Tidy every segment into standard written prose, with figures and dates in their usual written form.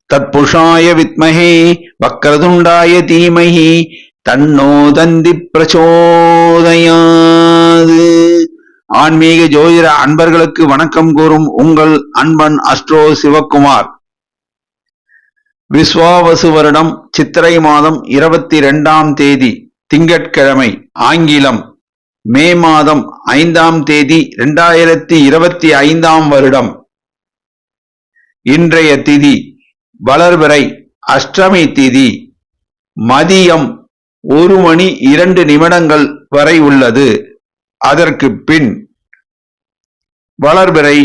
தத்புருஷாய வித்மஹே வக்ரதுண்டாய தீமஹி தன்னோ தந்தி பிரச்சோதயாது. ஆன்மீக ஜோதிட அன்பர்களுக்கு வணக்கம் கூறும் உங்கள் அன்பன் அஸ்ட்ரோ சிவக்குமார். விஸ்வாவசு வருடம் சித்திரை மாதம் 22ஆம் தேதி திங்கட்கிழமை, ஆங்கிலம் மே மாதம் 5ஆம் தேதி 2025ஆம் வருடம். இன்றைய திதி வளர்பிறை அஷ்டமி திதி. மதியம் 1:02 வரை உள்ளது. அதற்கு பின் வளர்பிறை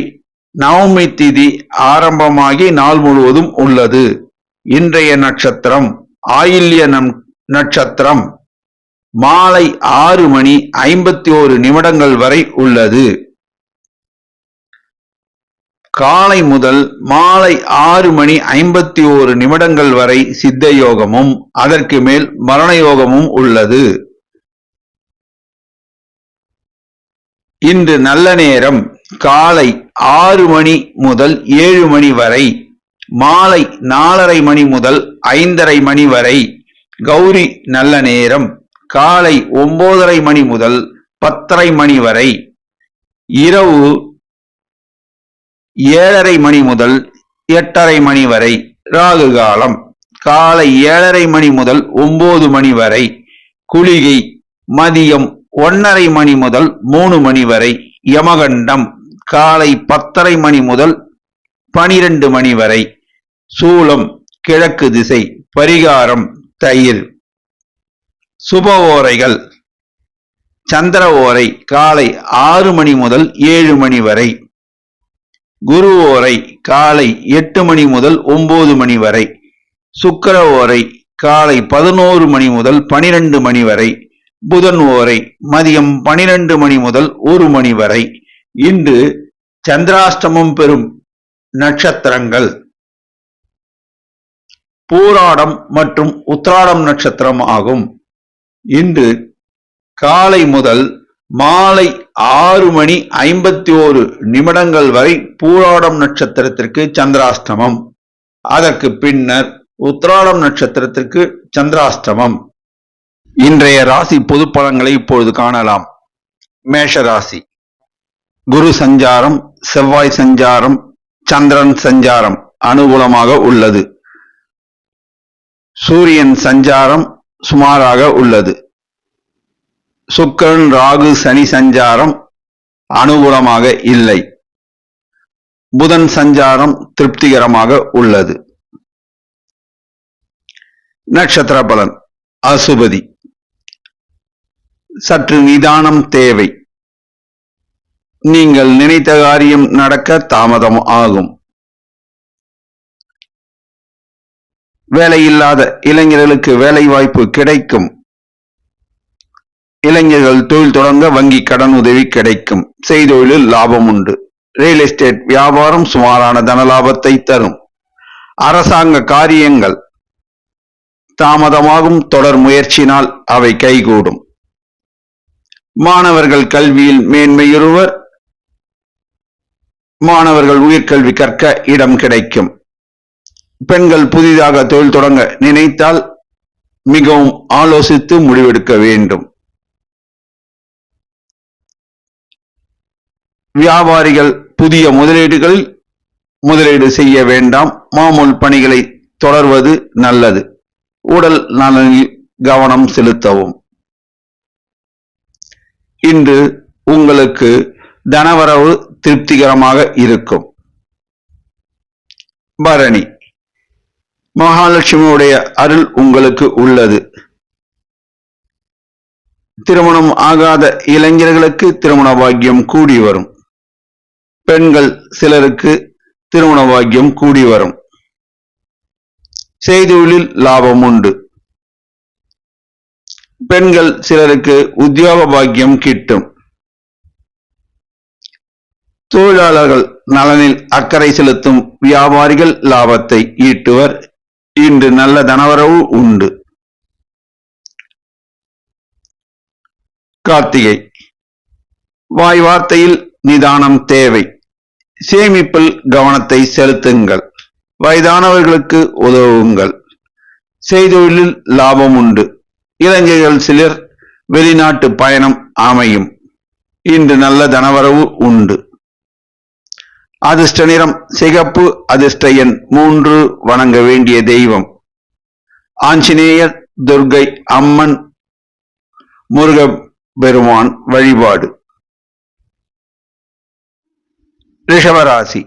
நவமி திதி ஆரம்பமாகி நாள் முழுவதும் உள்ளது. இன்றைய நட்சத்திரம் ஆயில்ய நட்சத்திரம். மாலை 6:51 வரை உள்ளது. காலை முதல் மாலை 6:51 வரை சித்த யோகமும் அதற்கு மேல் மரண யோகமும் உள்ளது. இன்று நல்ல நேரம் காலை 6 மணி முதல் 7 மணி வரை, மாலை 4:30 மணி முதல் 5:30 மணி வரை. கௌரி நல்ல நேரம் காலை 9:30 மணி முதல் 10:30 மணி வரை. இரவு 7:30 மணி முதல் 8:30 மணி வரை. ராகு காலம் காலை 7:30 மணி முதல் 9 மணி வரை. குளிகை மதியம் 1:30 மணி முதல் 3 மணி வரை. யமகண்டம் காலை 10:30 மணி முதல் 12 மணி வரை. சூலம் கிழக்கு திசை. பரிகாரம் தயிர். சுப ஓரைகள் சந்திர ஓரை காலை 6 மணி முதல் 7 மணி வரை. குரு ஓரை காலை 8 மணி முதல் 9 மணி வரை. சுக்கிர ஓரை காலை 11 மணி முதல் 12 மணி வரை. புதன் ஓரை மதியம் 12 மணி முதல் 1 மணி வரை. இன்று சந்திராஷ்டமம் பெறும் நட்சத்திரங்கள் பூராடம் மற்றும் உத்திராடம் நட்சத்திரம் ஆகும். இன்று காலை முதல் மாலை 6:51 வரை பூராடம் நட்சத்திரத்திற்கு சந்திராஷ்டமம். அதற்கு பின்னர் உத்திராடம் நட்சத்திரத்திற்கு சந்திராஷ்டமம். இன்றைய ராசி பொது பலன்களை இப்பொழுது காணலாம். மேஷ ராசி. குரு சஞ்சாரம், செவ்வாய் சஞ்சாரம், சந்திரன் சஞ்சாரம் அனுகூலமாக உள்ளது. சூரியன் சஞ்சாரம் சுமாராக உள்ளது. சுக்கிரன், ராகு, சனி சஞ்சாரம் அனுகூலமாக இல்லை. புதன் சஞ்சாரம் திருப்திகரமாக உள்ளது. நட்சத்திர பலன். அசுபதி. சற்று நிதானம் தேவை. நீங்கள் நினைத்த காரியம் நடக்க தாமதம் ஆகும். வேலையில்லாத இளைஞர்களுக்கு வேலை வாய்ப்பு கிடைக்கும். இளைஞர்கள் தொழில் தொடங்க வங்கி கடன் உதவி கிடைக்கும். செய்தொழிலில் லாபம் உண்டு. ரியல் எஸ்டேட் வியாபாரம் சுமாரான தன லாபத்தை தரும். அரசாங்க காரியங்கள் தாமதமாகும். தொடர் முயற்சினால் அவை கைகூடும். மாணவர்கள் கல்வியில் மேன்மையுறுவர். மாணவர்கள் உயர்கல்வி கற்க இடம் கிடைக்கும். பெண்கள் புதிதாக தொழில் தொடங்க நினைத்தால் மிகவும் ஆலோசித்து முடிவெடுக்க வேண்டும். வியாபாரிகள் புதிய முதலீடுகளில் முதலீடு செய்ய வேண்டாம். மாமூல் பணிகளை தொடர்வது நல்லது. உடல் நலனில் கவனம் செலுத்தவும். இன்று உங்களுக்கு தனவரவு திருப்திகரமாக இருக்கும். பரணி. மகாலட்சுமியுடைய அருள் உங்களுக்கு உள்ளது. திருமணம் ஆகாத இளைஞர்களுக்கு திருமண பாக்கியம் கூடி வரும். பெண்கள் சிலருக்கு திருமண பாக்கியம் கூடி வரும். செய்தொழிலில் லாபம் உண்டு. பெண்கள் சிலருக்கு உத்தியோக பாக்கியம் கிட்டும். தொழிலாளர்கள் நலனில் அக்கறை செலுத்தும் வியாபாரிகள் லாபத்தை ஈட்டுவர். இன்று நல்ல தனவரவு உண்டு. கார்த்திகை. வாய் வார்த்தையில் நிதானம் தேவை. சேமிப்பில் கவனத்தை செலுத்துங்கள். வயதானவர்களுக்கு உதவுங்கள். செய்தொழிலில் லாபம் உண்டு. இளைஞர்கள் சிலர் வெளிநாட்டு பயணம் அமையும். இன்று நல்ல தனவரவு உண்டு. அதிர்ஷ்ட நிறம் சிகப்பு. அதிர்ஷ்ட எண் 3. வணங்க வேண்டிய தெய்வம் ஆஞ்சநேயர், துர்க்கை அம்மன், முருக பெருமான் வழிபாடு. ரிஷபராசி.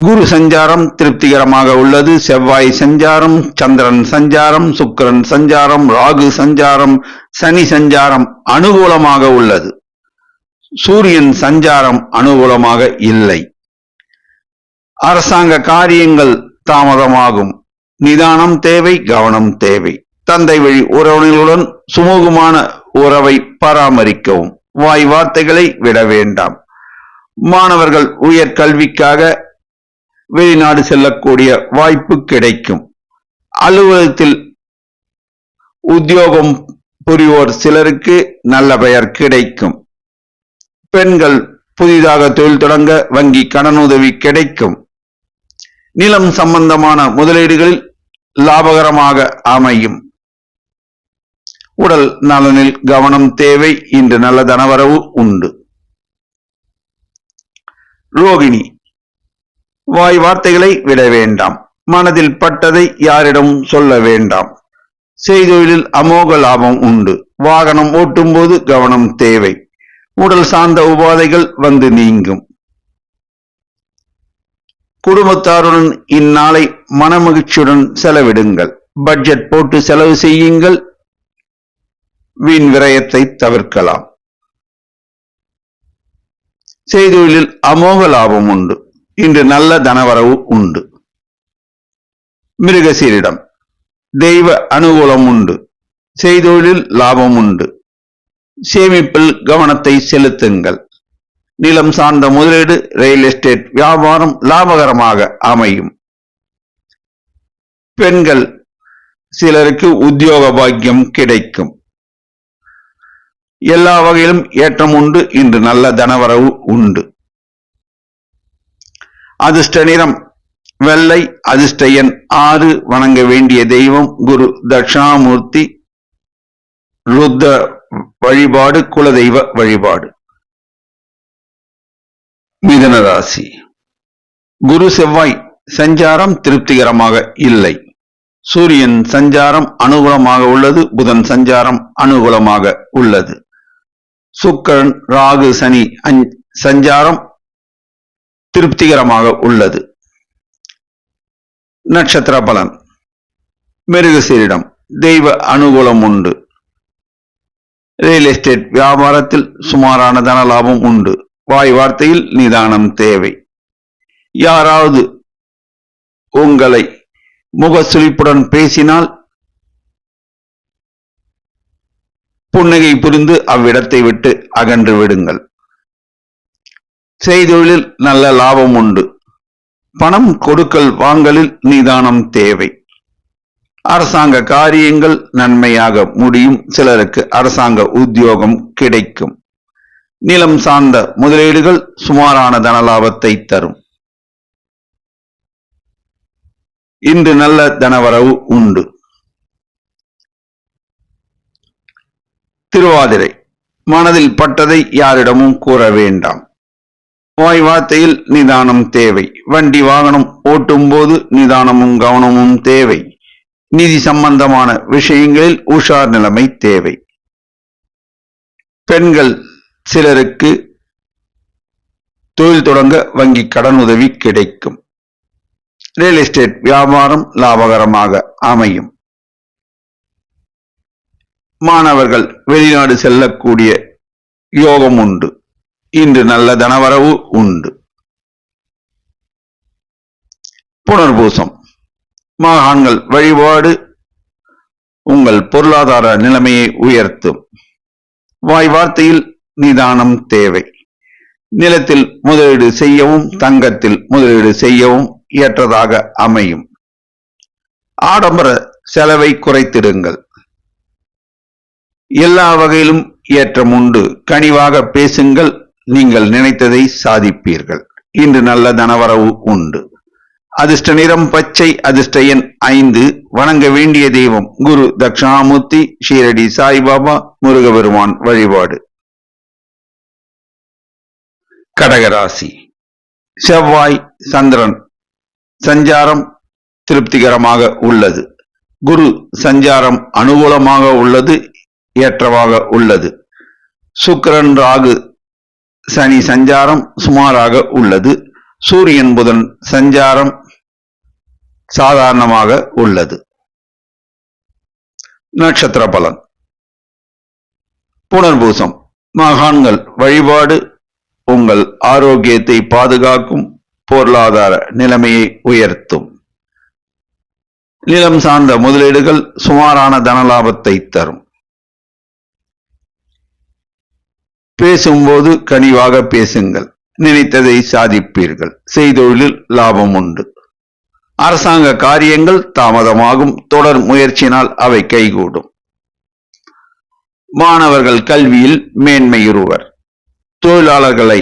குரு சஞ்சாரம் திருப்திகரமாக உள்ளது. செவ்வாய் சஞ்சாரம், சந்திரன் சஞ்சாரம், சுக்கிரன் சஞ்சாரம், ராகு சஞ்சாரம், சனி சஞ்சாரம் அனுகூலமாக உள்ளது. சூரியன் சஞ்சாரம் அனுகூலமாக இல்லை. அரசாங்க காரியங்கள் தாமதமாகும். நிதானம் தேவை, கவனம் தேவை. தந்தை வழி உறவினர்களுடன் சுமூகமான உறவை பராமரிக்கவும். வாய் வார்த்தைகளை விட வேண்டாம். மாணவர்கள் உயர்கல்விக்காக வெளிநாடு செல்லக்கூடிய வாய்ப்பு கிடைக்கும். அலுவலகத்தில் உத்தியோகம் புரிவோர் சிலருக்கு நல்ல பெயர் கிடைக்கும். பெண்கள் புதிதாக தொழில் தொடங்க வங்கி கடனுதவி கிடைக்கும். நிலம் சம்பந்தமான முதலீடுகளில் லாபகரமாக அமையும். உடல் நலனில் கவனம் தேவை. இன்று நல்ல தனவரவு உண்டு. ரோகிணி. வாய் வார்த்தைகளை விட வேண்டாம். மனதில் பட்டதை யாரிடம் சொல்ல வேண்டாம். செய்தொழிலில் அமோக லாபம் உண்டு. வாகனம் ஓட்டும் போது கவனம் தேவை. உடல் சார்ந்த உபாதைகள் வந்து நீங்கும். குடும்பத்தாருடன் இந்நாளை மனமகிழ்ச்சியுடன் செலவிடுங்கள். பட்ஜெட் போட்டு செலவு செய்யுங்கள். வீண் விரயத்தை தவிர்க்கலாம். செய்தொழிலில் அமோக லாபம் உண்டு. இன்று நல்ல தனவரவு உண்டு. மிருகசீரிடம். தெய்வ அனுகூலம் உண்டு. செய்தொழிலில் லாபம் உண்டு. சேமிப்பில் கவனத்தை செலுத்துங்கள். நிலம் சார்ந்த முதலீடு, ரியல் எஸ்டேட் வியாபாரம் லாபகரமாக அமையும். பெண்கள் சிலருக்கு உத்தியோக பாக்கியம் கிடைக்கும். எல்லா வகையிலும் ஏற்றம் உண்டு. இன்று நல்ல தனவரவு உண்டு. அதிர்ஷ்ட நிறம் வெள்ளை. அதிர்ஷ்ட எண் 6. வணங்க வேண்டிய தெய்வம் குரு தட்சிணாமூர்த்தி, ருத்ர வழிபாடு, குலதெய்வ வழிபாடு. மிதுன ராசி. குரு செவ்வாய் சஞ்சாரம் திருப்திகரமாக இல்லை. சூரியன் சஞ்சாரம் அனுகூலமாக உள்ளது. புதன் சஞ்சாரம் அனுகூலமாக உள்ளது. சுக்கிரன், ராகு, சனி சஞ்சாரம் திருப்திகரமாக உள்ளது. நட்சத்திர பலன். மிருகசீரிடம். தெய்வ அனுகூலம் உண்டு. ரியல் எஸ்டேட் வியாபாரத்தில் சுமாரான தன லாபம் உண்டு. வாய் வார்த்தையில் நிதானம் தேவை. யாராவது உங்களை முகசுளிப்புடன் பேசினால் புன்னகை புரிந்து அவ்விடத்தை விட்டு அகன்று விடுங்கள். செய்தொழிலில் நல்ல லாபம் உண்டு. பணம் கொடுக்கல் வாங்கலில் நிதானம் தேவை. அரசாங்க காரியங்கள் நன்மையாக முடியும். சிலருக்கு அரசாங்க உத்தியோகம் கிடைக்கும். நிலம் சார்ந்த முதலீடுகள் சுமாரான தனலாபத்தை தரும். இன்று நல்ல தனவரவு உண்டு. திருவாதிரை. மனதில் பட்டதை யாரிடமும் கூற வேண்டாம். வாய் வார்த்தையில் நிதானம் தேவை. வண்டி வாகனம் ஓட்டும் போது நிதானமும் கவனமும் தேவை. நிதி சம்பந்தமான விஷயங்களில் உஷார் நிலைமை தேவை. பெண்கள் சிலருக்கு தொழில் தொடங்க வங்கி கடனுதவி கிடைக்கும். ரியல் எஸ்டேட் வியாபாரம் லாபகரமாக அமையும். மாணவர்கள் வெளிநாடு செல்லக்கூடிய யோகம் உண்டு. இன்று நல்ல தனவரவு உண்டு. புனர்பூசம். மகான்கள் வழிபாடு உங்கள் பொருளாதார நிலைமையை உயர்த்தும். வாய் வார்த்தையில் நிதானம் தேவை. நிலத்தில் முதலீடு செய்யவும் தங்கத்தில் முதலீடு செய்யவும் ஏற்றதாக அமையும். ஆடம்பர செலவை குறைத்திடுங்கள். எல்லா வகையிலும் ஏற்றம் உண்டு. கனிவாக பேசுங்கள். நீங்கள் நினைத்ததை சாதிப்பீர்கள். இன்று நல்ல தனவரவு உண்டு. அதிர்ஷ்ட நிறம் பச்சை. அதிர்ஷ்ட எண் 5. வணங்க வேண்டிய தெய்வம் குரு தட்சிணாமூர்த்தி, ஷீரடி சாய்பாபா, முருகபெருமான் வழிபாடு. கடகராசி. செவ்வாய் சந்திரன் சஞ்சாரம் திருப்திகரமாக உள்ளது. குரு சஞ்சாரம் அனுகூலமாக உள்ளது, ஏற்றமாக உள்ளது. சுக்கிரன் ராகு சனி சஞ்சாரம் சுமாராக உள்ளது. சூரியன் புதன் சஞ்சாரம் சாதாரணமாக உள்ளது. நட்சத்திர பலன். புனர்பூசம். மகான்கள் வழிபாடு உங்கள் ஆரோக்கியத்தை பாதுகாக்கும், பொருளாதார நிலைமையை உயர்த்தும். நிலம் சார்ந்த முதலீடுகள் சுமாரான தனலாபத்தை தரும். பேசும்போது கனிவாக பேசுங்கள், நினைத்ததை சாதிப்பீர்கள். செய்தொழிலில் லாபம் உண்டு. அரசாங்க காரியங்கள் தாமதமாகும், தொடர் முயற்சியினால் அவை கைகூடும். மாணவர்கள் கல்வியில் மேன்மையுறுவர். தொழிலாளர்களை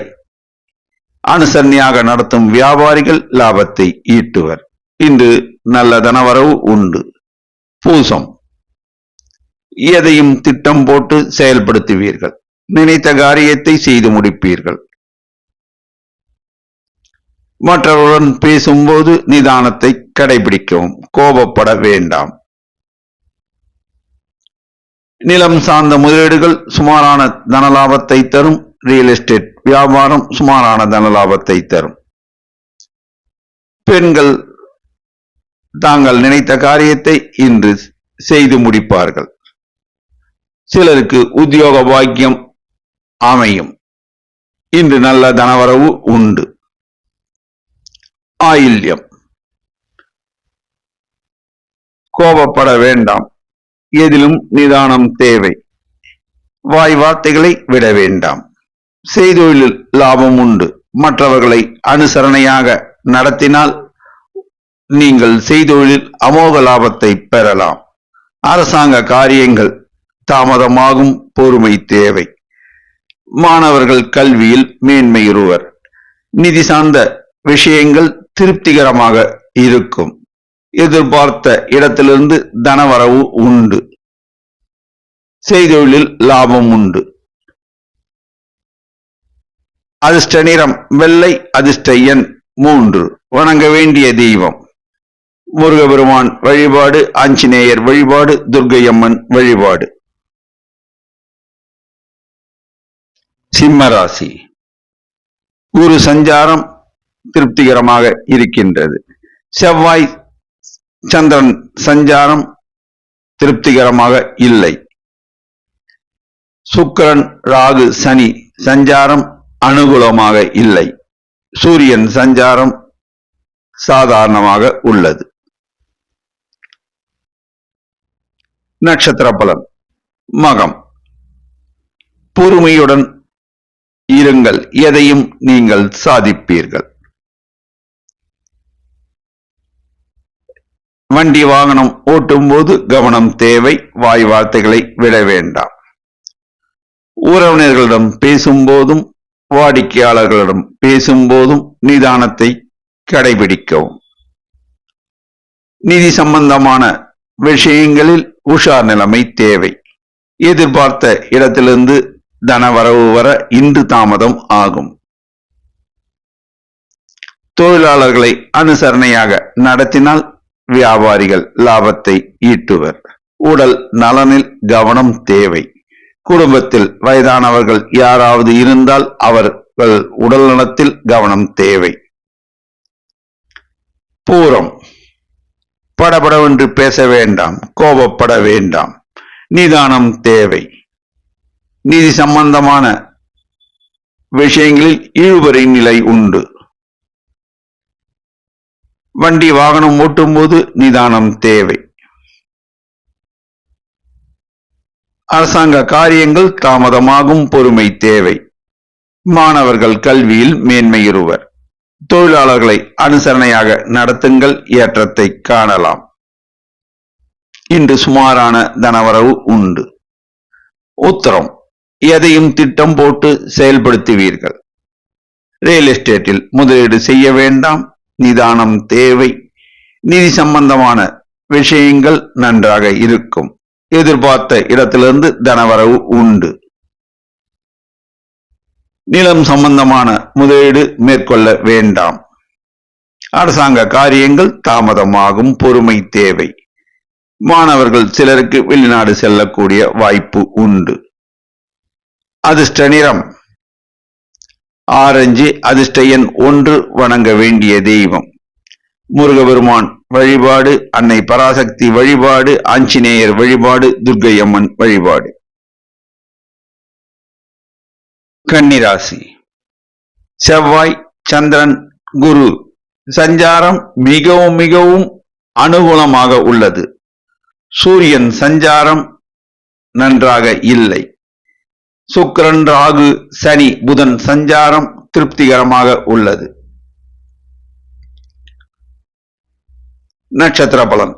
அனுசரணையாக நடத்தும் வியாபாரிகள் லாபத்தை ஈட்டுவர். இன்று நல்ல தனவரவு உண்டு. பூசம். எதையும் திட்டம் போட்டு செயல்படுத்துவீர்கள். நினைத்த காரியத்தை செய்து முடிப்பீர்கள். மற்றவருடன் பேசும்போது நிதானத்தை கடைபிடிக்கவும், கோபப்பட வேண்டாம். நிலம் சார்ந்த முதலீடுகள் சுமாரான தனலாபத்தை தரும். ரியல் எஸ்டேட் வியாபாரம் சுமாரான தனலாபத்தை தரும். பெண்கள் தாங்கள் நினைத்த காரியத்தை இன்று செய்து முடிப்பார்கள். சிலருக்கு உத்தியோக பாக்கியம் அமையும். இன்று நல்ல தனவரவு உண்டு. ஆயில்யம். கோபப்பட வேண்டாம், எதிலும் நிதானம் தேவை. வாய் வார்த்தைகளை விட வேண்டாம். செய்தொழிலில் லாபம் உண்டு. மற்றவர்களை அனுசரணையாக நடத்தினால் நீங்கள் செய்தொழிலில் அமோக லாபத்தை பெறலாம். அரசாங்க காரியங்கள் தாமதமாகும், பொறுமை தேவை. மாணவர்கள் கல்வியில் மேன்மையுறுவர். நிதி சார்ந்த விஷயங்கள் திருப்திகரமாக இருக்கும். எதிர்பார்த்த இடத்திலிருந்து தனவரவு உண்டு. செய்தொழிலில் லாபம் உண்டு. அதிர்ஷ்ட நிறம் வெள்ளை. அதிர்ஷ்ட எண் 3. வணங்க வேண்டிய தெய்வம் முருகபெருமான் வழிபாடு, ஆஞ்சநேயர் வழிபாடு, துர்க்கையம்மன் வழிபாடு. சிம்மராசி. குரு சஞ்சாரம் திருப்திகரமாக இருக்கின்றது. செவ்வாய் சந்திரன் சஞ்சாரம் திருப்திகரமாக இல்லை. சுக்கிரன் ராகு சனி சஞ்சாரம் அனுகூலமாக இல்லை. சூரியன் சஞ்சாரம் சாதாரணமாக உள்ளது. நட்சத்திர பலன். மகம். பொறுமையுடன் இருங்கள், எதையும் நீங்கள் சாதிப்பீர்கள். வண்டி வாகனம் ஓட்டும் போது கவனம் தேவை. வாய் வார்த்தைகளை விட வேண்டாம். உறவினர்களிடம் பேசும்போதும் வாடிக்கையாளர்களிடம் பேசும்போதும் நிதானத்தை கடைபிடிக்கவும். நிதி சம்பந்தமான விஷயங்களில் உஷார் நிலைமை தேவை. எதிர்பார்த்த இடத்திலிருந்து தனவரவு வர இன்று தாமதம் ஆகும். தொழிலாளர்களை அனுசரணையாக நடத்தினால் வியாபாரிகள் லாபத்தை ஈட்டுவர். உடல் நலனில் கவனம் தேவை. குடும்பத்தில் வயதானவர்கள் யாராவது இருந்தால் அவர்கள் உடல் நலத்தில் கவனம் தேவை. பூரம். படபடவென்று பேச வேண்டாம், கோபப்பட வேண்டாம். நிதானம் தேவை. நிதி சம்பந்தமான விஷயங்களில் இழுபறி நிலை உண்டு. வண்டி வாகனம் ஓட்டும் போது நிதானம் தேவை. அரசாங்க காரியங்கள் தாமதமாகும், பொறுமை தேவை. மாணவர்கள் கல்வியில் மேன்மையுறுவர். தொழிலாளர்களை அனுசரணையாக நடத்துங்கள், ஏற்றத்தை காணலாம். இன்று சுமாரான தனவரவு உண்டு. உத்தரம். எதையும் திட்டம் போட்டு செயல்படுத்துவீர்கள். ரியல் எஸ்டேட்டில் முதலீடு செய்ய வேண்டாம். நிதானம் தேவை. நிதி சம்பந்தமான விஷயங்கள் நன்றாக இருக்கும். எதிர்பார்த்த இடத்திலிருந்து தனவரவு உண்டு. நிலம் சம்பந்தமான முதலீடு மேற்கொள்ள வேண்டாம். அரசாங்க காரியங்கள் தாமதமாகும். பொறுமை தேவை. மாணவர்கள் சிலருக்கு வெளிநாடு செல்லக்கூடிய வாய்ப்பு உண்டு. அதிர்ஷ்ட நிறம் ஆரஞ்சு. அதிர்ஷ்ட எண் 1. வணங்க வேண்டிய தெய்வம் முருகபெருமான் வழிபாடு, அன்னை பராசக்தி வழிபாடு, ஆஞ்சநேயர் வழிபாடு, துர்க்கையம்மன் வழிபாடு. கன்னிராசி. செவ்வாய், சந்திரன், குரு சஞ்சாரம் மிகவும் மிகவும் அனுகூலமாக உள்ளது. சூரியன் சஞ்சாரம் நன்றாக இல்லை. சுக்கிரன், ராகு, சனி, புதன் சஞ்சாரம் திருப்திகரமாக உள்ளது. நட்சத்திர பலன்.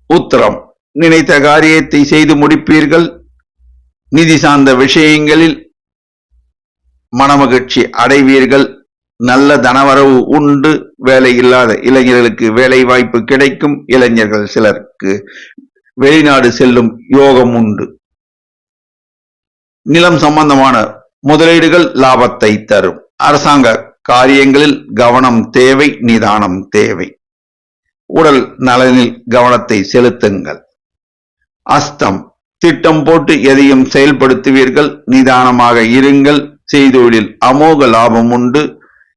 உத்திரம். நினைத்த காரியத்தை செய்து முடிப்பீர்கள். நிதி சார்ந்த விஷயங்களில் மனமகிழ்ச்சி அடைவீர்கள். நல்ல தனவரவு உண்டு. வேலை இல்லாத இளைஞர்களுக்கு வேலை வாய்ப்பு கிடைக்கும். இளைஞர்கள் சிலருக்கு வெளிநாடு செல்லும் யோகம் உண்டு. நிலம் சம்பந்தமான முதலீடுகள் லாபத்தை தரும். அரசாங்க காரியங்களில் கவனம் தேவை. நிதானம் தேவை. உடல் நலனில் கவனத்தை செலுத்துங்கள். அஸ்தம். திட்டம் போட்டு எதையும் செயல்படுத்துவீர்கள். நிதானமாக இருங்கள். செய்தொழில் அமோக லாபம் உண்டு.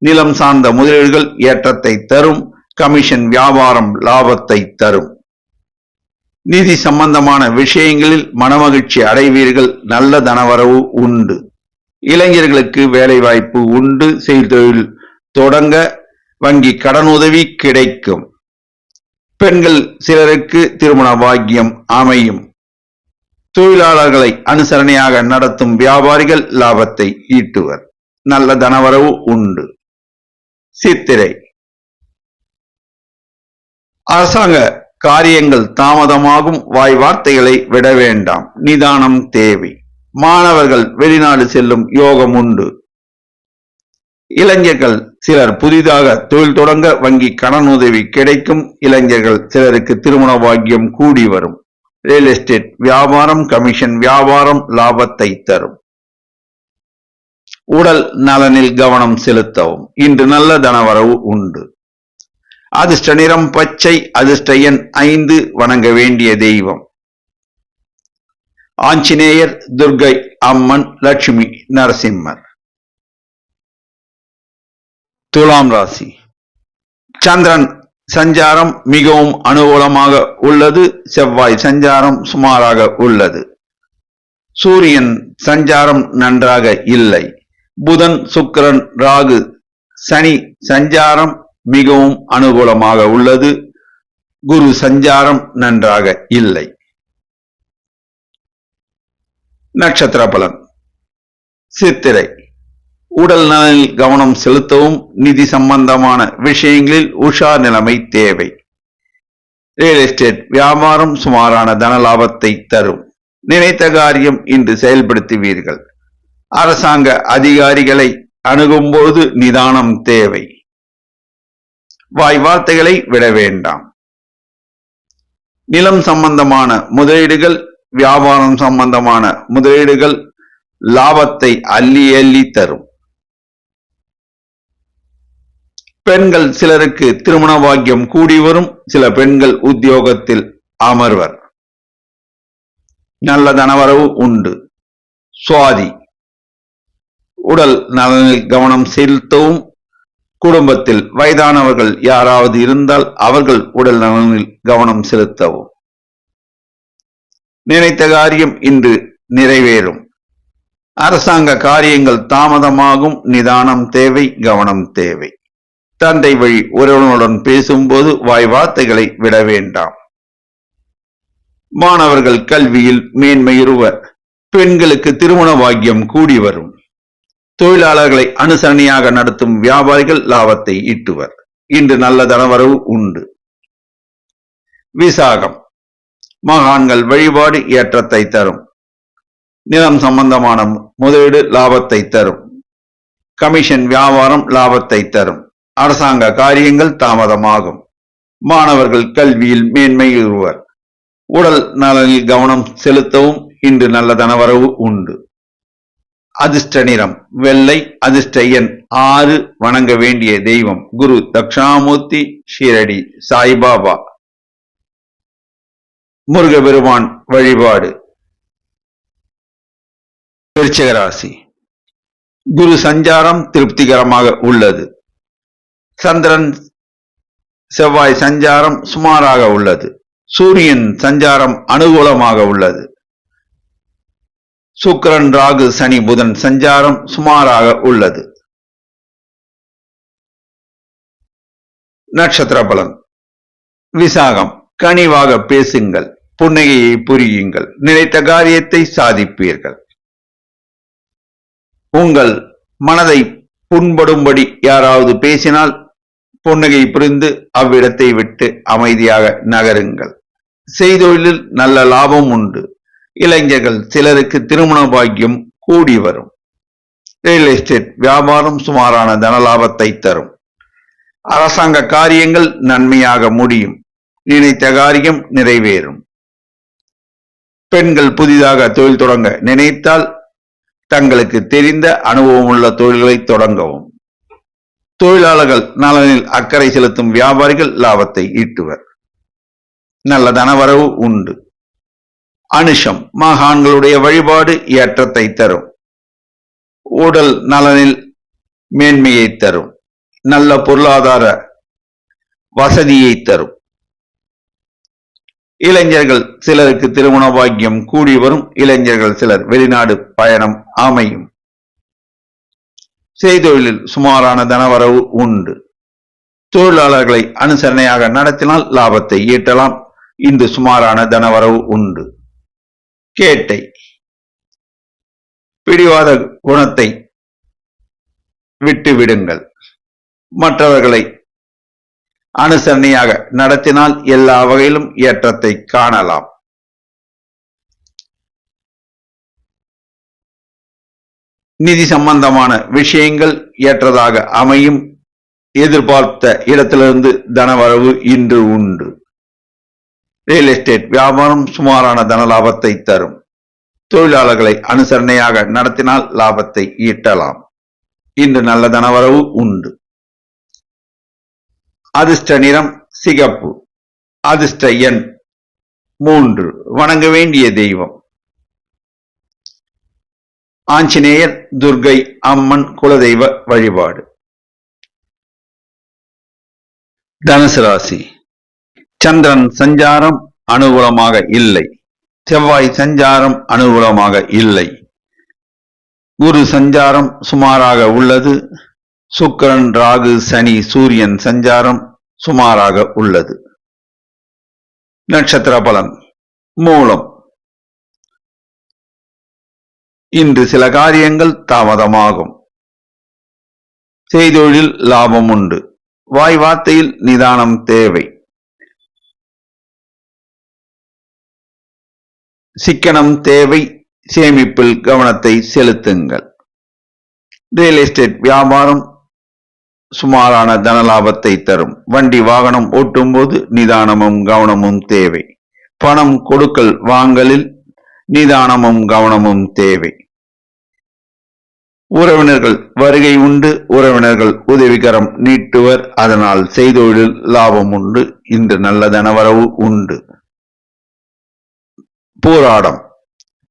நிலம் சார்ந்த முதலீடுகள் ஏற்றத்தை தரும். கமிஷன் வியாபாரம் லாபத்தை தரும். நிதி சம்பந்தமான விஷயங்களில் மனமகிழ்ச்சி அடைவீர்கள். நல்ல தனவரவு உண்டு. இளைஞர்களுக்கு வேலை வாய்ப்பு உண்டு. செய்தொழில் தொடங்க வங்கி கடனுதவி கிடைக்கும். பெண்கள் சிலருக்கு திருமண பாக்கியம் அமையும். தொழிலாளர்களை அனுசரணையாக நடத்தும் வியாபாரிகள் லாபத்தை ஈட்டுவர். நல்ல தனவரவு உண்டு. சித்திரை. அரசாங்க காரியங்கள் தாமதமாகும். வாய் வார்த்தைகளை விட வேண்டாம். நிதானம் தேவை. மாணவர்கள் வெளிநாடு செல்லும் யோகம் உண்டு. இளைஞர்கள் சிலர் புதிதாக தொழில் தொடங்க வங்கி கடன் உதவி கிடைக்கும். இளைஞர்கள் சிலருக்கு திருமண பாக்கியம் கூடி வரும். ரியல் எஸ்டேட் வியாபாரம், கமிஷன் வியாபாரம் லாபத்தை தரும். உடல் நலனில் கவனம் செலுத்தவும். இன்று நல்ல தனவரவு உண்டு. அதிர்ஷ்ட நிறம் பச்சை. அதிர்ஷ்ட எண் 5. வணங்க வேண்டிய தெய்வம் ஆஞ்சநேயர், துர்க்கை அம்மன், லட்சுமி நரசிம்மர். துலாம் ராசி. சந்திரன் சஞ்சாரம் மிகவும் அனுகூலமாக உள்ளது. செவ்வாய் சஞ்சாரம் சுமாராக உள்ளது. சூரியன் சஞ்சாரம் நன்றாக இல்லை. புதன், சுக்கிரன், ராகு, சனி சஞ்சாரம் மிகவும் அனுகூலமாக உள்ளது. குரு சஞ்சாரம் நன்றாக இல்லை. நட்சத்திர பலன். சித்திரை. உடல் நலனில் கவனம் செலுத்தவும். நிதி சம்பந்தமான விஷயங்களில் உஷார் நிலைமை தேவை. ரியல் எஸ்டேட் வியாபாரம் சுமாரான தன லாபத்தை தரும். நினைத்த காரியம் இன்று செயல்படுத்துவீர்கள். அரசாங்க அதிகாரிகளை அணுகும்போது நிதானம் தேவை. வாய் வார்த்தைகளை விட வேண்டாம். நிலம் சம்பந்தமான முதலீடுகள், வியாபாரம் சம்பந்தமான முதலீடுகள் லாபத்தை அள்ளி அள்ளி தரும். பெண்கள் சிலருக்கு திருமண பாக்கியம் கூடி வரும். சில பெண்கள் உத்தியோகத்தில் அமர்வர். நல்ல தனவரவு உண்டு. சுவாதி. உடல் நலனில் கவனம் செலுத்தவும். குடும்பத்தில் வயதானவர்கள் யாராவது இருந்தால் அவர்கள் உடல் நலனில் கவனம் செலுத்தவும். நினைத்த காரியம் இன்று நிறைவேறும். அரசாங்க காரியங்கள் தாமதமாகும். நிதானம் தேவை. கவனம் தேவை. தந்தை வழி உறவினருடன் பேசும்போது வாய் வார்த்தைகளை விட வேண்டாம். மாணவர்கள் கல்வியில் மேன்மையுறுவர். பெண்களுக்கு திருமண பாக்கியம் கூடி வரும். தொழிலாளர்களை அனுசரணையாக நடத்தும் வியாபாரிகள் லாபத்தை ஈட்டுவர். இன்று நல்ல தனவரவு உண்டு. விசாகம். மகான்கள் வழிபாடு ஏற்றத்தை தரும். நிலம் சம்பந்தமான முதலீடு லாபத்தை தரும். கமிஷன் வியாபாரம் லாபத்தை தரும். அரசாங்க காரியங்கள் தாமதமாகும். மாணவர்கள் கல்வியில் மேன்மை பெறுவர். உடல் நலனில் கவனம் செலுத்தவும் இன்று நல்ல தனவரவு உண்டு. அதிர்ஷ்ட நிறம் வெள்ளை. அதிர்ஷ்ட எண் 6. வணங்க வேண்டிய தெய்வம் குரு தட்சிணாமூர்த்தி, ஷீரடி சாய்பாபா. முருகபெருமான் வழிபாடு. விருச்சிக ராசி. குரு சஞ்சாரம் திருப்திகரமாக உள்ளது. சந்திரன் செவ்வாய் சஞ்சாரம் சுமாராக உள்ளது. சூரியன் சஞ்சாரம் அனுகூலமாக உள்ளது. சுக்கிரன் ராகு சனி புதன் சஞ்சாரம் சுமாராக உள்ளது. நட்சத்திர பலன். விசாகம் கனிவாக பேசுங்கள், புன்னகையை புரியுங்கள், நினைத்த காரியத்தை சாதிப்பீர்கள். உங்கள் மனதை புண்படும்படி யாராவது பேசினால் புன்னகை புரிந்து அவ்விடத்தை விட்டு அமைதியாக நகருங்கள். செய்தொழிலில் நல்ல லாபம் உண்டு. இளைஞர்கள் சிலருக்கு திருமண பாக்கியம் கூடி வரும். ரியல் எஸ்டேட் வியாபாரம் சுமாரான தனலாபத்தை தரும். அரசாங்க காரியங்கள் நன்மையாக முடியும். நினைத்த காரியம் நிறைவேறும். பெண்கள் புதிதாக தொழில் தொடங்க நினைத்தால் தங்களுக்கு தெரிந்த அனுபவமுள்ள தொழில்களை தொடங்கவும். தொழிலாளர்கள் நலனில் அக்கறை செலுத்தும் வியாபாரிகள் லாபத்தை ஈட்டுவர். நல்ல தனவரவு உண்டு. அனுஷம் மகான்களுடைய வழிபாடு ஏற்றத்தை தரும். உடல் நலனில் மேன்மையை தரும். நல்ல பொருளாதார வசதியை தரும். இளைஞர்கள் சிலருக்கு திருமண பாக்கியம் கூடி வரும். இளைஞர்கள் சிலர் வெளிநாடு பயணம் அமையும். செய்தொழிலில் சுமாரான தனவரவு உண்டு. தொழிலாளர்களை அனுசரணையாக நடத்தினால் லாபத்தை ஈட்டலாம். இன்று சுமாரான தனவரவு உண்டு. கேட்டை பிடிவாத குணத்தை விட்டு விடுங்கள். மற்றவர்களை அனுசரணையாக நடத்தினால் எல்லா வகையிலும் ஏற்றத்தை காணலாம். நிதி சம்பந்தமான விஷயங்கள் ஏற்றதாக அமையும். எதிர்பார்த்த இடத்திலிருந்து தனவரவு இன்று உண்டு. ரியல் எஸ்டேட் வியாபாரம் சுமாரான தன லாபத்தை தரும். தொழிலாளர்களை அனுசரணையாக நடத்தினால் லாபத்தை ஈட்டலாம். இன்று நல்ல தனவரவு உண்டு. அதிர்ஷ்ட நிறம் சிகப்பு. அதிர்ஷ்ட எண் 3. வணங்க வேண்டிய தெய்வம் ஆஞ்சநேயர், துர்கை அம்மன் குலதெய்வ வழிபாடு. தனுசு ராசி. சந்திரன் சஞ்சாரம் அனுகூலமாக இல்லை. செவ்வாய் சஞ்சாரம் அனுகூலமாக இல்லை. குரு சஞ்சாரம் சுமாராக உள்ளது. சுக்கிரன் ராகு சனி சூரியன் சஞ்சாரம் சுமாராக உள்ளது. நட்சத்திர பலன். மூலம். இன்று சில காரியங்கள் தாமதமாகும். செய்தொழில் லாபம் உண்டு. வாய் வார்த்தையில் நிதானம் தேவை. சிக்கனம் தேவை. சேமிப்பில் கவனத்தை செலுத்துங்கள். ரியல் எஸ்டேட் வியாபாரம் சுமாரான தனலாபத்தை தரும். வண்டி வாகனம் ஓட்டும் போது நிதானமும் கவனமும் தேவை. பணம் கொடுக்கல் வாங்கலில் நிதானமும் கவனமும் தேவை. உறவினர்கள் வருகை உண்டு. உறவினர்கள் உதவிகரம் நீட்டுவர். அதனால் செய்தொழில் லாபம் உண்டு. இன்று நல்ல தனவரவு உண்டு. போராடம்.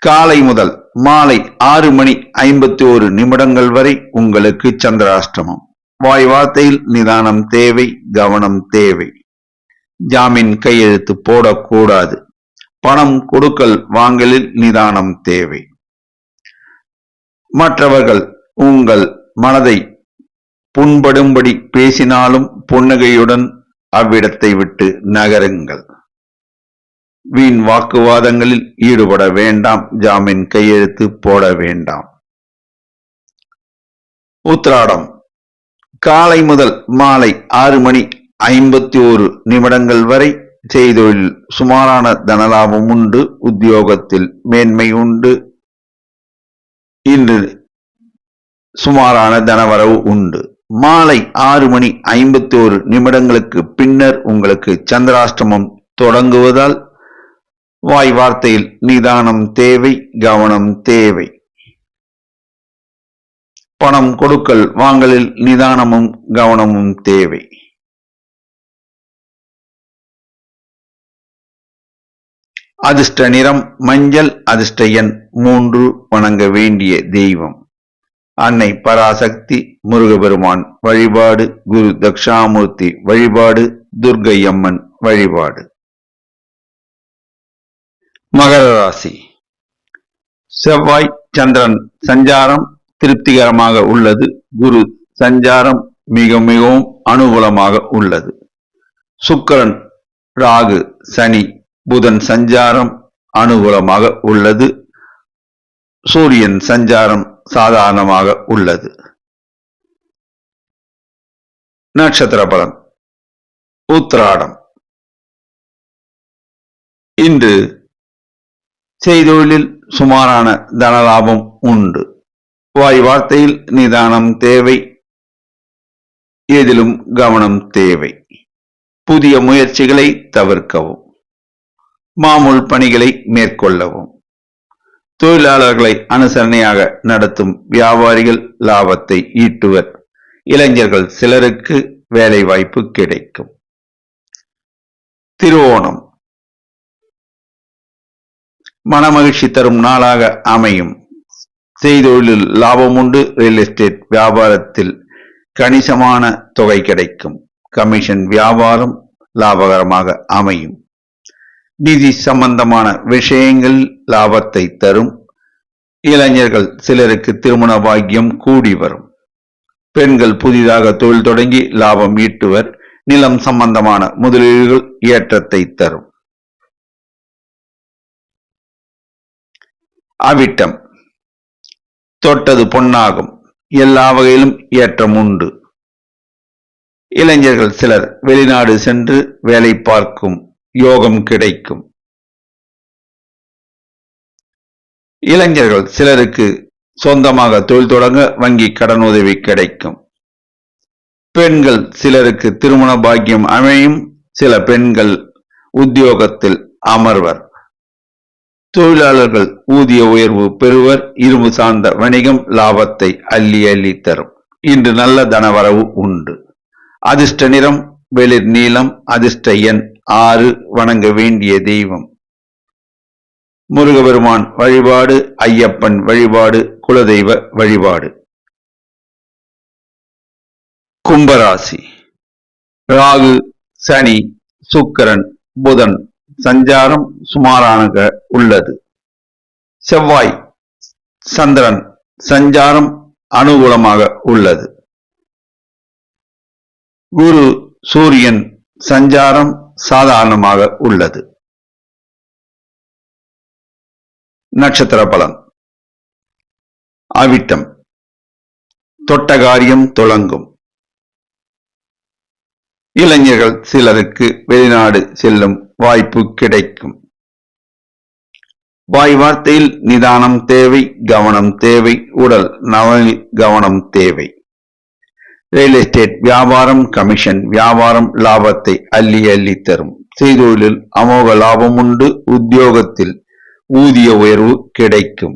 காலை முதல் மாலை 6:51 வரை உங்களுக்கு சந்திராஷ்டமம். வாய் வார்த்தையில் நிதானம் தேவை. கவனம் தேவை. ஜாமீன் கையெழுத்து போடக்கூடாது. பணம் கொடுக்கல் வாங்கலில் நிதானம் தேவை. மற்றவர்கள் உங்கள் மனதை புண்படும்படி பேசினாலும் புன்னகையுடன் அவ்விடத்தை விட்டு நகருங்கள். வீண் வாக்குவாதங்களில் ஈடுபட வேண்டாம். ஜாமீன் கையெழுத்து போட வேண்டாம். உத்திராடம். காலை முதல் மாலை 6:51 வரை செய்தொழில் சுமாரான தனலாபம் உண்டு. உத்தியோகத்தில் மேன்மை உண்டு. இன்று சுமாரான தனவரவு உண்டு. மாலை 6:51 பின்னர் உங்களுக்கு சந்திராஷ்டமம் தொடங்குவதால் வாய் வார்த்தையில் நிதானம் தேவை, கவனம் தேவை. பணம் கொடுக்கல் வாங்கலில் நிதானமும் கவனமும் தேவை. அதிர்ஷ்ட நிறம் மஞ்சள். அதிர்ஷ்ட எண் 3. வணங்க வேண்டிய தெய்வம் அன்னை பராசக்தி, முருகபெருமான் வழிபாடு, குரு தட்சிணாமூர்த்தி வழிபாடு, துர்க்கை அம்மன் வழிபாடு. மகர ராசி. செவ்வாய் சந்திரன் சஞ்சாரம் திருப்திகரமாக உள்ளது. குரு சஞ்சாரம் மிகவும் அனுகூலமாக உள்ளது. சுக்கிரன், ராகு, சனி, புதன் சஞ்சாரம் அனுகூலமாக உள்ளது. சூரியன் சஞ்சாரம் சாதாரணமாக உள்ளது. நட்சத்திர பலன். உத்திராடம். இன்று செய்தொழிலில் சுமாரான தனலாபம் உண்டு. வாய் வார்த்தையில் நிதானம் தேவை, எதிலும் கவனம் தேவை. புதிய முயற்சிகளை தவிர்க்கவும். மாமூல் பணிகளை மேற்கொள்ளவும். தொழிலாளர்களை அனுசரணையாக நடத்தும் வியாபாரிகள் லாபத்தை ஈட்டுவர். இளைஞர்கள் சிலருக்கு வேலை வாய்ப்பு கிடைக்கும். திருவோணம். மனமகிழ்ச்சி தரும் நாளாக அமையும். செய்தொழிலில் லாபம் உண்டு. ரியல் எஸ்டேட் வியாபாரத்தில் கணிசமான தொகை கிடைக்கும். கமிஷன் வியாபாரம் லாபகரமாக அமையும். நிதி சம்பந்தமான விஷயங்கள் லாபத்தை தரும். இளைஞர்கள் சிலருக்கு திருமண பாக்கியம் கூடி வரும். பெண்கள் புதிதாக தொழில் தொடங்கி லாபம் ஈட்டுவர். நிலம் சம்பந்தமான முதலீடுகள் ஏற்றத்தை தரும். அவிட்டம். தொட்டது பொன்னாகும். எல்லா வகையிலும் ஏற்றம் உண்டு. இளைஞர்கள் சிலர் வெளிநாடு சென்று வேலை பார்க்கும் யோகம் கிடைக்கும். இளைஞர்கள் சிலருக்கு சொந்தமாக தொழில் தொடங்க வங்கி கடன் உதவி கிடைக்கும். பெண்கள் சிலருக்கு திருமண பாக்கியம் அமையும். சில பெண்கள் உத்தியோகத்தில் அமர்வர். தொழிலாளர்கள் ஊதிய உயர்வு பெறுவர். இரும்பு சார்ந்த வணிகம் லாபத்தை அள்ளி அள்ளி தரும். இன்று நல்ல தனவரவு உண்டு. அதிர்ஷ்ட நிறம் வெளிர் நீலம். அதிர்ஷ்ட எண் 6. வணங்க வேண்டிய தெய்வம் முருகபெருமான் வழிபாடு, ஐயப்பன் வழிபாடு, குலதெய்வ வழிபாடு. கும்பராசி. ராகு, சனி, சுக்கிரன், புதன் சஞ்சாரம் சுமாராக உள்ளது. செவ்வாய் சந்திரன் சஞ்சாரம் அனுகூலமாக உள்ளது. குரு சூரியன் சஞ்சாரம் சாதாரணமாக உள்ளது. நட்சத்திர பலன். அவிட்டம். தொட்ட காரியம் துலங்கும். இளைஞர்கள் சிலருக்கு வெளிநாடு செல்லும் வாய்ப்பு கிடைக்கும். வாய் வார்த்தையில் நிதானம் தேவை, கவனம் தேவை. உடல் நலனில் கவனம் தேவை. ரியல் எஸ்டேட் வியாபாரம், கமிஷன் வியாபாரம் லாபத்தை அள்ளி அள்ளி தரும். செய்தொழிலில் அமோக லாபம் உண்டு. உத்தியோகத்தில் ஊதிய உயர்வு கிடைக்கும்.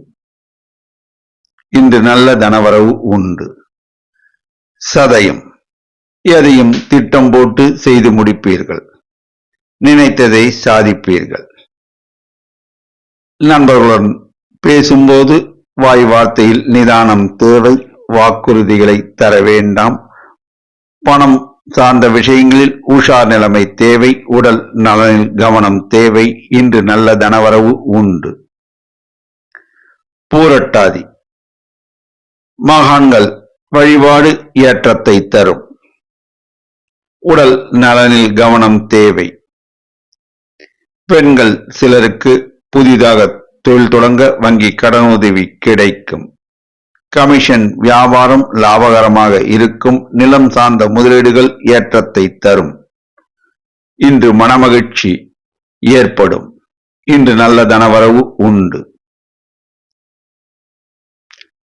இன்று நல்ல தனவரவு உண்டு. சதயம். எதையும் திட்டம் போட்டு செய்து முடிப்பீர்கள். நினைத்ததை சாதிப்பீர்கள். நண்பர்களுடன் பேசும்போது வாய் வார்த்தையில் நிதானம் தேவை. வாக்குறுதிகளை தர வேண்டாம். பணம் சார்ந்த விஷயங்களில் உஷார் நிலைமை தேவை. உடல் நலனில் கவனம் தேவை. இன்று நல்ல தனவரவு உண்டு. பூரட்டாதி. மகான்கள் வழிபாடு ஏற்றத்தை தரும். உடல் நலனில் கவனம் தேவை. பெண்கள் சிலருக்கு புதிதாக தொழில் தொடங்க வங்கி கடனுதவி கிடைக்கும். கமிஷன் வியாபாரம் லாபகரமாக இருக்கும். நிலம் சார்ந்த முதலீடுகள் ஏற்றத்தை தரும். இன்று மனமகிழ்ச்சி ஏற்படும். இன்று நல்ல தனவரவு உண்டு.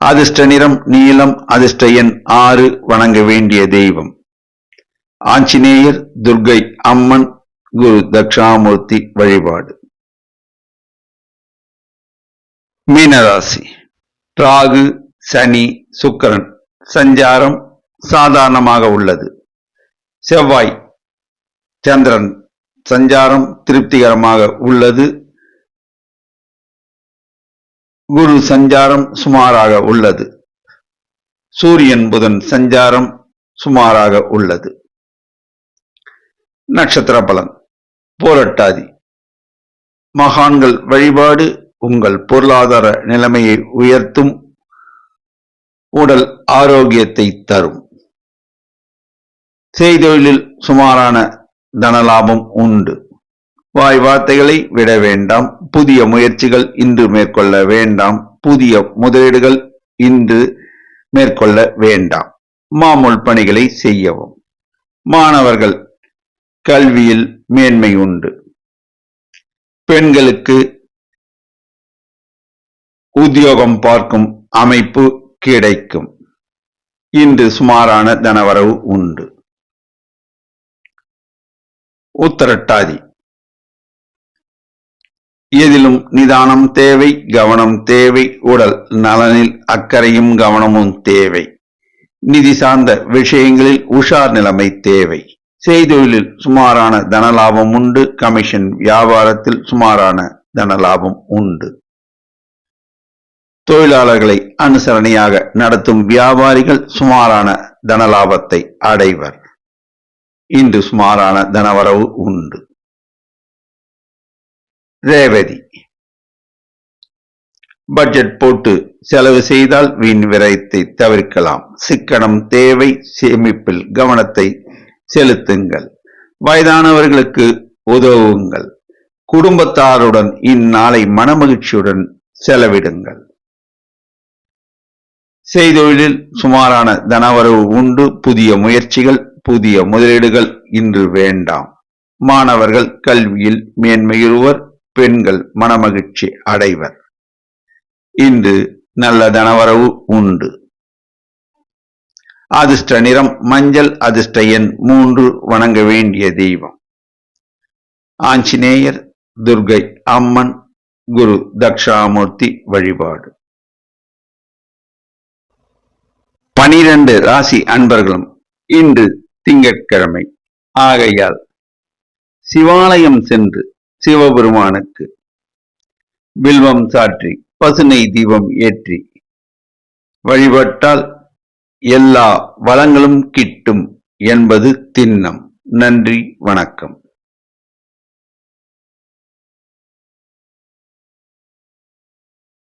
அதிர்ஷ்ட நிறம் நீலம். அதிர்ஷ்ட எண் 6. வணங்க வேண்டிய தெய்வம் ஆஞ்சநேயர், துர்க்கை அம்மன், குரு தட்சிணாமூர்த்தி வழிபாடு. மீனராசி. ராகு, சனி, சுக்கிரன் சஞ்சாரம் சாதாரணமாக உள்ளது. செவ்வாய், சந்திரன் சஞ்சாரம் திருப்திகரமாக உள்ளது. குரு சஞ்சாரம் சுமாராக உள்ளது. சூரியன், புதன் சஞ்சாரம் சுமாராக உள்ளது. நட்சத்திர பலன். போராட்டாதி. மகான்கள் வழிபாடு உங்கள் பொருளாதார நிலைமையை உயர்த்தும். உடல் ஆரோக்கியத்தை தரும். செய்தொழிலில் சுமாரான தனலாபம் உண்டு. வாய் வார்த்தைகளை விட வேண்டாம். புதிய முயற்சிகள் இன்று மேற்கொள்ள வேண்டாம். புதிய முதலீடுகள் இன்று மேற்கொள்ள வேண்டாம். மாமூல் பணிகளை செய்யவும். மாணவர்கள் கல்வியில் மேன்மை உண்டு. பெண்களுக்கு உத்தியோகம் பார்க்கும் அமைப்பு கிடைக்கும். இன்று சுமாரான தனவரவு உண்டு. உத்திரட்டாதி. எதிலும் நிதானம் தேவை, கவனம் தேவை. உடல் நலனில் அக்கறையும் கவனமும் தேவை. நிதி சார்ந்த விஷயங்களில் உஷார் நிலைமை தேவை. செய்தொழிலில் சுமாரான தனலாபம் உண்டு. கமிஷன் வியாபாரத்தில் சுமாரான தனலாபம் உண்டு. தொழிலாளர்களை அனுசரணையாக நடத்தும் வியாபாரிகள் சுமாரான தனலாபத்தை அடைவர். இன்று சுமாரான தனவரவு உண்டு. ரேவதி. பட்ஜெட் போட்டு செலவு செய்தால் வீண் விரயத்தை தவிர்க்கலாம். சிக்கனம் தேவை. சேமிப்பில் கவனத்தை செலுத்துங்கள். வயதானவர்களுக்கு உதவுங்கள். குடும்பத்தாருடன் இந்நாளை மனமகிழ்ச்சியுடன் செலவிடுங்கள். செய்தொழிலில் சுமாரான தனவரவு உண்டு. புதிய முயற்சிகள், புதிய முதலீடுகள் இன்று வேண்டாம். மாணவர்கள் கல்வியில் மேன்மையுறுவர். பெண்கள் மனமகிழ்ச்சி அடைவர். இன்று நல்ல தனவரவு உண்டு. அதிர்ஷ்ட நிறம் மஞ்சள். அதிர்ஷ்ட எண் 3. வணங்க வேண்டிய தெய்வம் ஆஞ்சநேயர், துர்க்கை அம்மன், குரு தட்சிணாமூர்த்தி வழிபாடு. 12 ராசி அன்பர்களும் இன்று திங்கட்கிழமை ஆகையால் சிவாலயம் சென்று சிவபெருமானுக்கு வில்வம் சாற்றி பசுனை தீபம் ஏற்றி வழிபட்டால் எல்லா வளங்களும் கிட்டும் என்பது திண்ணம். நன்றி, வணக்கம்.